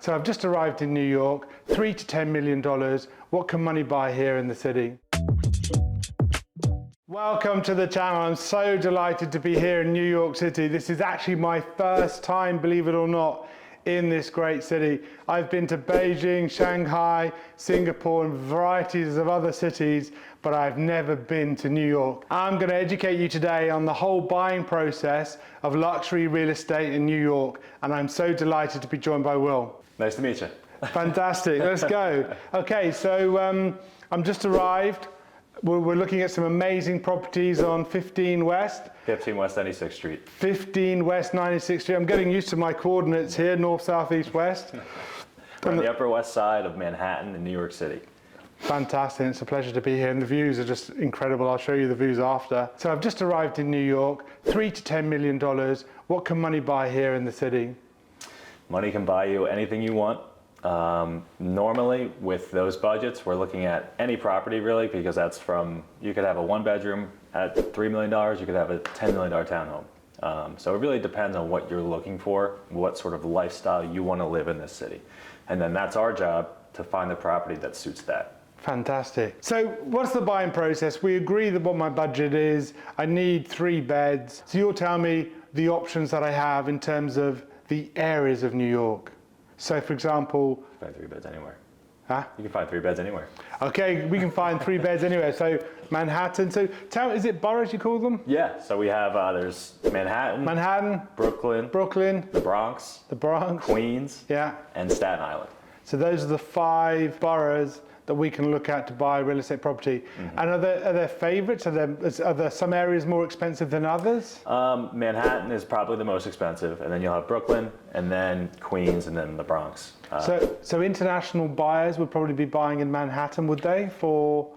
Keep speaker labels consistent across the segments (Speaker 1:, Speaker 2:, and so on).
Speaker 1: So I've just arrived in New York, $3 to $10 million. What can money buy here in the city? Welcome to the channel. I'm so delighted to be here in New York City. This is actually my first time, believe it or not, in this great city. I've been to Beijing, Shanghai, Singapore, and varieties of other cities, but I've never been to New York. I'm going to educate you today on the whole buying process of luxury real estate in New York, and I'm so delighted to be joined by Will.
Speaker 2: Nice to meet you.
Speaker 1: Fantastic, let's go. Okay, so I'm just arrived. We're looking at some amazing properties on 15 West.
Speaker 2: 15 West 96th Street.
Speaker 1: 15 West 96th Street. I'm getting used to my coordinates here, north, south, east, west.
Speaker 2: We're on the Upper West Side of Manhattan in New York City.
Speaker 1: Fantastic, it's a pleasure to be here, and the views are just incredible. I'll show you the views after. So I've just arrived in New York, $3 to $10 million. What can money buy here in the city?
Speaker 2: Money can buy you anything you want. Normally with those budgets, we're looking at any property really, because that's from, you could have a one bedroom at $3 million, you could have a $10 million townhome. So it really depends on what you're looking for, what sort of lifestyle you want to live in this city. And then that's our job to find the property that suits that.
Speaker 1: Fantastic. So what's the buying process? We agree that what my budget is. I need 3 beds. So you'll tell me the options that I have in terms of the areas of New York. So for example...
Speaker 2: You can find 3 beds anywhere.
Speaker 1: Huh?
Speaker 2: You can find 3 beds anywhere.
Speaker 1: Okay, we can find 3 beds anywhere. So Manhattan, so is it boroughs you call them?
Speaker 2: Yeah, so we have, there's Manhattan, Brooklyn, the Bronx, Queens,
Speaker 1: yeah,
Speaker 2: and Staten Island.
Speaker 1: So those are the 5 boroughs that we can look at to buy real estate property. Mm-hmm. And are there favorites? Are there some areas more expensive than others?
Speaker 2: Manhattan is probably the most expensive, and then you'll have Brooklyn, and then Queens, and then the Bronx.
Speaker 1: So international buyers would probably be buying in Manhattan, would they?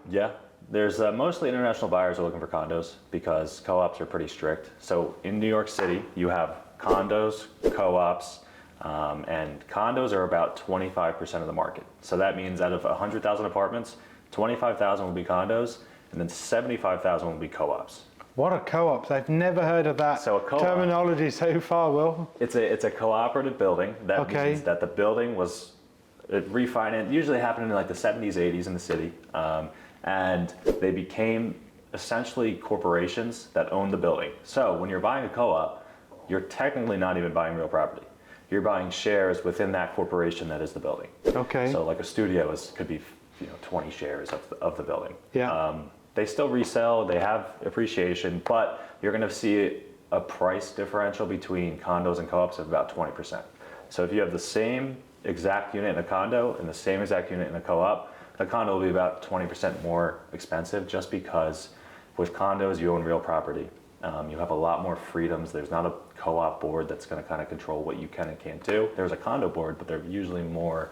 Speaker 2: Yeah, there's mostly international buyers are looking for condos because co-ops are pretty strict. So in New York City, you have condos, co-ops, and condos are about 25% of the market. So that means out of 100,000 apartments, 25,000 will be condos, and then 75,000 will be co-ops.
Speaker 1: What are co-ops? I've never heard of that terminology so far, Will.
Speaker 2: It's a cooperative building. That means that the building was refinanced, usually happened in like the 70s, 80s in the city, and they became essentially corporations that own the building. So when you're buying a co-op, you're technically not even buying real property. You're buying shares within that corporation that is the building.
Speaker 1: Okay.
Speaker 2: So like a studio could be 20 shares of the building.
Speaker 1: Yeah.
Speaker 2: They still resell, they have appreciation, but you're going to see a price differential between condos and co-ops of about 20%. So if you have the same exact unit in a condo and the same exact unit in a co-op, the condo will be about 20% more expensive, just because with condos you own real property. You have a lot more freedoms. There's not a co-op board that's going to kind of control what you can and can't do. There's a condo board, but they're usually more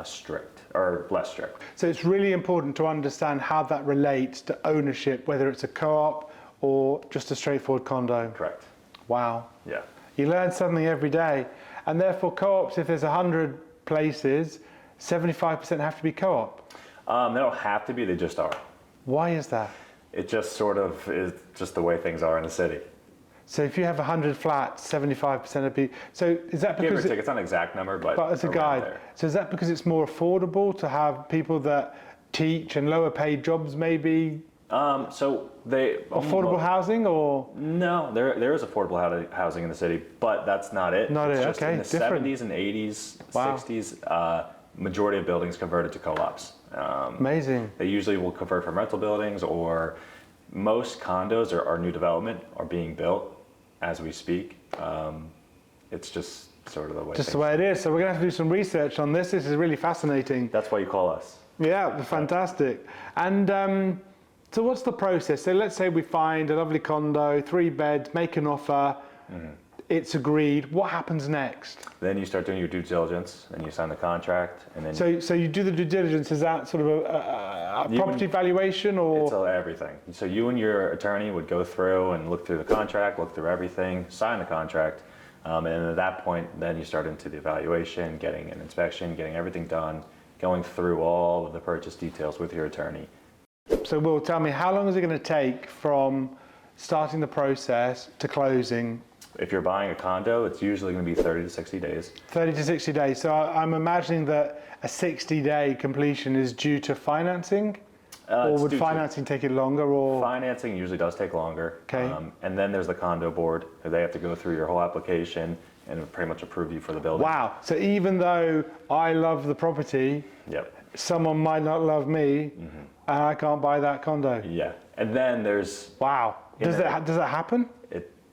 Speaker 2: strict or less strict.
Speaker 1: So it's really important to understand how that relates to ownership, whether it's a co-op or just a straightforward condo.
Speaker 2: Correct.
Speaker 1: Wow.
Speaker 2: Yeah.
Speaker 1: You learn something every day. And therefore co-ops, if there's 100 places, 75% have to be co-op.
Speaker 2: They don't have to be, they just are.
Speaker 1: Why is that?
Speaker 2: It just sort of is just the way things are in the city.
Speaker 1: So if you have 100 flats, 75% would be, so is that because...
Speaker 2: It's not an exact number, but
Speaker 1: as a guide.
Speaker 2: There.
Speaker 1: So is that because it's more affordable to have people that teach and lower paid jobs maybe?
Speaker 2: So they...
Speaker 1: Affordable housing or?
Speaker 2: No, there is affordable housing in the city, but that's not it.
Speaker 1: Not it, okay,
Speaker 2: in the
Speaker 1: different.
Speaker 2: 70s and 80s,
Speaker 1: Wow.
Speaker 2: 60s, majority of buildings converted to co-ops.
Speaker 1: Amazing.
Speaker 2: They usually will convert from rental buildings, or most condos are new development are being built as we speak. It's just sort of the way
Speaker 1: the way it is. So we're going to have to do some research on this. This is really fascinating.
Speaker 2: That's why you call us.
Speaker 1: Yeah, fantastic. And so what's the process? So let's say we find a lovely condo, 3 beds, make an offer. Mm-hmm. It's agreed. What happens next?
Speaker 2: Then you start doing your due diligence, and you sign the contract, and then.
Speaker 1: So you do the due diligence. Is that sort of a property valuation, or?
Speaker 2: It's everything. So you and your attorney would go through and look through the contract, look through everything, sign the contract, and at that point, then you start into the evaluation, getting an inspection, getting everything done, going through all of the purchase details with your attorney.
Speaker 1: So Will, tell me, how long is it going to take from starting the process to closing?
Speaker 2: If you're buying a condo, it's usually going to be 30 to 60 days.
Speaker 1: 30 to 60 days. So I'm imagining that a 60-day completion is due to financing? Or
Speaker 2: It's
Speaker 1: would
Speaker 2: due to-
Speaker 1: financing take it longer? Or
Speaker 2: Financing usually does take longer.
Speaker 1: Okay.
Speaker 2: And then there's the condo board. They have to go through your whole application and pretty much approve you for the building.
Speaker 1: wow. So even though I love the property,
Speaker 2: Yep.
Speaker 1: someone might not love me, and I can't buy that condo.
Speaker 2: Yeah. And then there's
Speaker 1: Wow. Does that happen?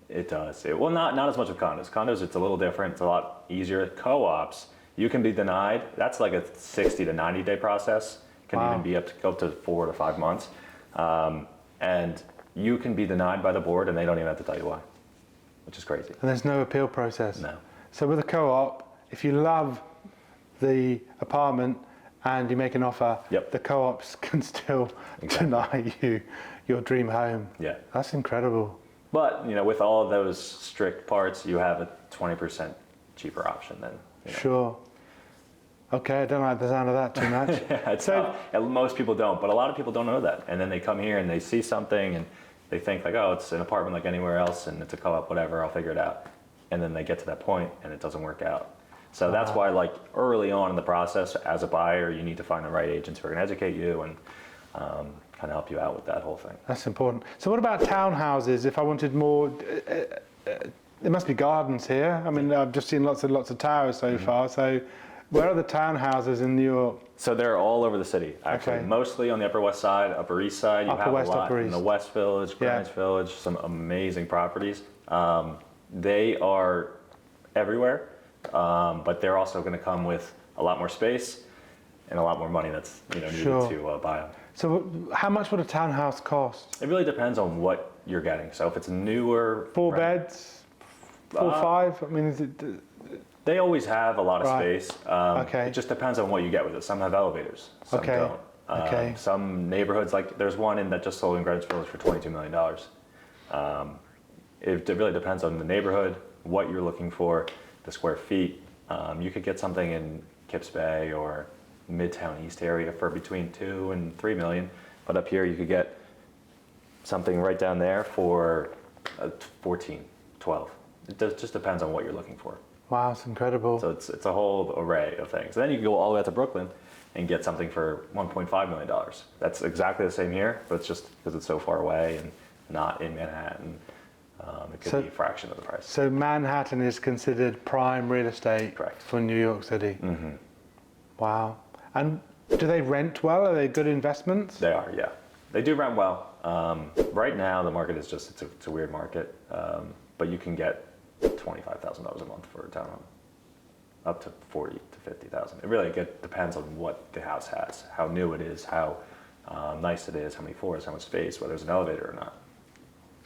Speaker 2: it does. Well, not as much with condos. Condos, it's a little different. It's a lot easier. Co-ops, you can be denied. That's like a 60 to 90 day process. Can
Speaker 1: Wow.
Speaker 2: even be up to 4 to 5 months. And you can be denied by the board, and they don't even have to tell you why, which is crazy.
Speaker 1: And there's no appeal process.
Speaker 2: No.
Speaker 1: So with a co-op, if you love the apartment and you make an offer,
Speaker 2: Yep.
Speaker 1: the co-ops can still
Speaker 2: Exactly.
Speaker 1: deny you your dream home.
Speaker 2: Yeah.
Speaker 1: That's incredible.
Speaker 2: But with all of those strict parts, you have a 20% cheaper option than.
Speaker 1: Sure. Okay, I don't like the sound of that too much.
Speaker 2: It's
Speaker 1: So-
Speaker 2: tough. And most people don't, but a lot of people don't know that. And then they come here and they see something and they think like, oh, it's an apartment like anywhere else and it's a co-op, whatever, I'll figure it out. And then they get to that point and it doesn't work out. So that's why like early on in the process as a buyer, you need to find the right agents who are going to educate you and kind of help you out with that whole thing.
Speaker 1: That's important. So what about townhouses? If I wanted more, there must be gardens here. I mean, I've just seen lots of towers so far. So where are the townhouses in New York?
Speaker 2: So they're all over the city, actually.
Speaker 1: Okay.
Speaker 2: Mostly on the Upper West Side, Upper East Side. You
Speaker 1: Upper
Speaker 2: have
Speaker 1: West,
Speaker 2: a lot
Speaker 1: Upper
Speaker 2: in the
Speaker 1: East.
Speaker 2: West Village,
Speaker 1: Yeah.
Speaker 2: Greenwich Village, some amazing properties. They are everywhere, but they're also going to come with a lot more space and a lot more money that's needed
Speaker 1: Sure.
Speaker 2: to buy them.
Speaker 1: So how much would a townhouse cost?
Speaker 2: It really depends on what you're getting. So if it's newer,
Speaker 1: 4
Speaker 2: right,
Speaker 1: beds? 4, 5? I mean, is it...
Speaker 2: they always have a lot of
Speaker 1: Right.
Speaker 2: space.
Speaker 1: Okay.
Speaker 2: It just depends on what you get with it. Some have elevators, some
Speaker 1: Okay.
Speaker 2: don't.
Speaker 1: Okay.
Speaker 2: Some neighborhoods, like there's one that just sold in Greenwich Village for $22 million. It really depends on the neighborhood, what you're looking for, the square feet. You could get something in Kips Bay or Midtown East area for between 2 and 3 million. But up here you could get something right down there for 14, 12. Just depends on what you're looking for.
Speaker 1: Wow, it's incredible.
Speaker 2: So it's a whole array of things. And then you can go all the way out to Brooklyn and get something for $1.5 million. That's exactly the same here, but it's just because it's so far away and not in Manhattan. It could
Speaker 1: So-
Speaker 2: be a fraction of the price.
Speaker 1: So Manhattan is considered prime real estate
Speaker 2: Correct.
Speaker 1: for New York City? Wow. And do they rent well? Are they good investments?
Speaker 2: They are, yeah. They do rent well. Right now, the market is just, it's a weird market, but you can get $25,000 a month for a townhome, up to 40 to 50,000. It really depends on what the house has, how new it is, how nice it is, how many floors, how much space, whether there's an elevator or not.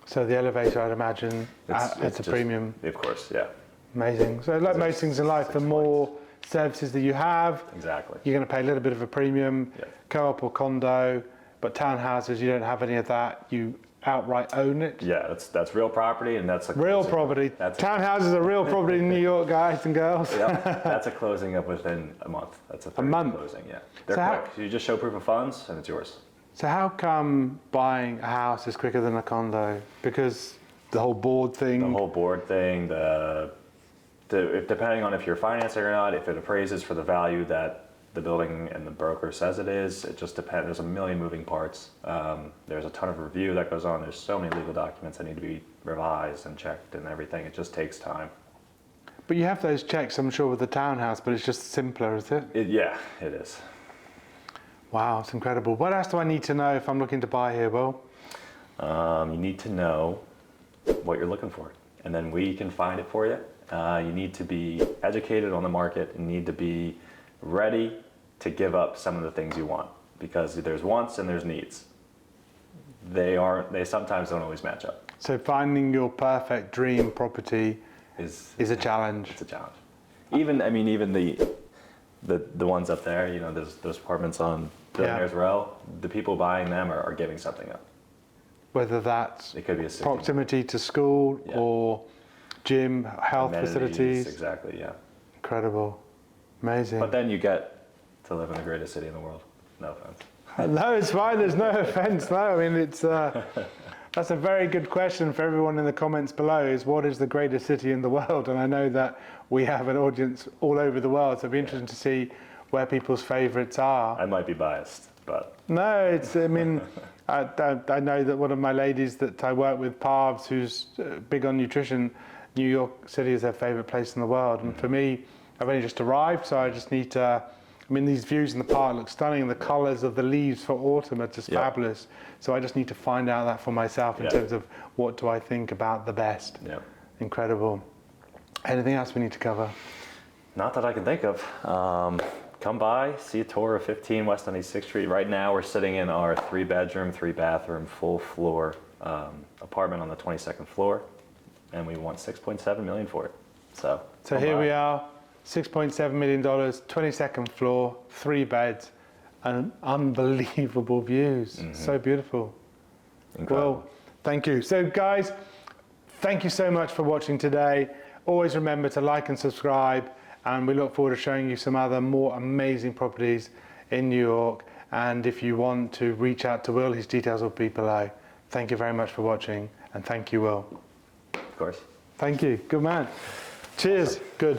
Speaker 1: So the elevator, I'd imagine,
Speaker 2: It's
Speaker 1: it's a
Speaker 2: just-
Speaker 1: premium.
Speaker 2: Of course, yeah,
Speaker 1: Amazing. So like most things in life, the
Speaker 2: 6
Speaker 1: more services that you have,
Speaker 2: exactly.
Speaker 1: you're going to pay a little bit of a premium.
Speaker 2: Yeah.
Speaker 1: Co-op or condo, but townhouses, you don't have any of that. You outright own it.
Speaker 2: Yeah, that's real property, and that's a
Speaker 1: Real
Speaker 2: closing-
Speaker 1: property.
Speaker 2: That's
Speaker 1: Townhouses are real property in New York, guys and girls.
Speaker 2: Yep, that's a closing up within a month. That's a
Speaker 1: month?
Speaker 2: closing. Yeah, they're
Speaker 1: So how-
Speaker 2: quick. You just show proof of funds, and it's yours.
Speaker 1: So how come buying a house is quicker than a condo? Because the whole board thing.
Speaker 2: The whole board thing, depending on if you're financing or not, if it appraises for the value that the building and the broker says it is, it just depends. There's a million moving parts. There's a ton of review that goes on. There's so many legal documents that need to be revised and checked and everything. It just takes time.
Speaker 1: But you have those checks, I'm sure, with the townhouse, but it's just simpler, is it?
Speaker 2: Yeah, it is.
Speaker 1: Wow, it's incredible. What else do I need to know if I'm looking to buy here, Will?
Speaker 2: You need to know what you're looking for, and then we can find it for you. You need to be educated on the market and need to be ready to give up some of the things you want, because there's wants and there's needs. They sometimes don't always match up.
Speaker 1: So finding your perfect dream property
Speaker 2: Is
Speaker 1: is a challenge.
Speaker 2: It's a challenge. Even the ones up there, those apartments on Billionaires Row, the people buying them are giving something up.
Speaker 1: Whether that's
Speaker 2: It could be a city.
Speaker 1: proximity to school
Speaker 2: Yeah.
Speaker 1: or gym, health
Speaker 2: Amenities,
Speaker 1: facilities.
Speaker 2: Exactly, yeah.
Speaker 1: Incredible. Amazing.
Speaker 2: But then you get to live in the greatest city in the world. No offense.
Speaker 1: No, it's fine. There's no offense. No, I mean, it's. That's a very good question for everyone in the comments below, is what is the greatest city in the world? And I know that we have an audience all over the world, so it'd be interesting to see where people's favorites are.
Speaker 2: I might be biased, but.
Speaker 1: No, it's, I mean, I know that one of my ladies that I work with, Parbs, who's big on nutrition, New York City is her favorite place in the world. And for me, I've only just arrived, so I just need to, I mean, these views in the park look stunning. The colors of the leaves for autumn are just fabulous. So I just need to find out that for myself in terms of what do I think about the best.
Speaker 2: Yeah.
Speaker 1: Incredible. Anything else we need to cover?
Speaker 2: Not that I can think of. Come by, see a tour of 15 West 96th Street. Right now we're sitting in our 3-bedroom, 3-bathroom, full floor apartment on the 22nd floor, and we want $6.7 million for it. So
Speaker 1: here we are, $6.7 million, 22nd floor, 3 beds, and unbelievable views. So beautiful.
Speaker 2: Incredible.
Speaker 1: Well, thank you. So guys, thank you so much for watching today. Always remember to like and subscribe, and we look forward to showing you some other more amazing properties in New York. And if you want to reach out to Will, his details will be below. Thank you very much for watching, and thank you, Will.
Speaker 2: Of course.
Speaker 1: Thank you. Good man. Cheers. Good.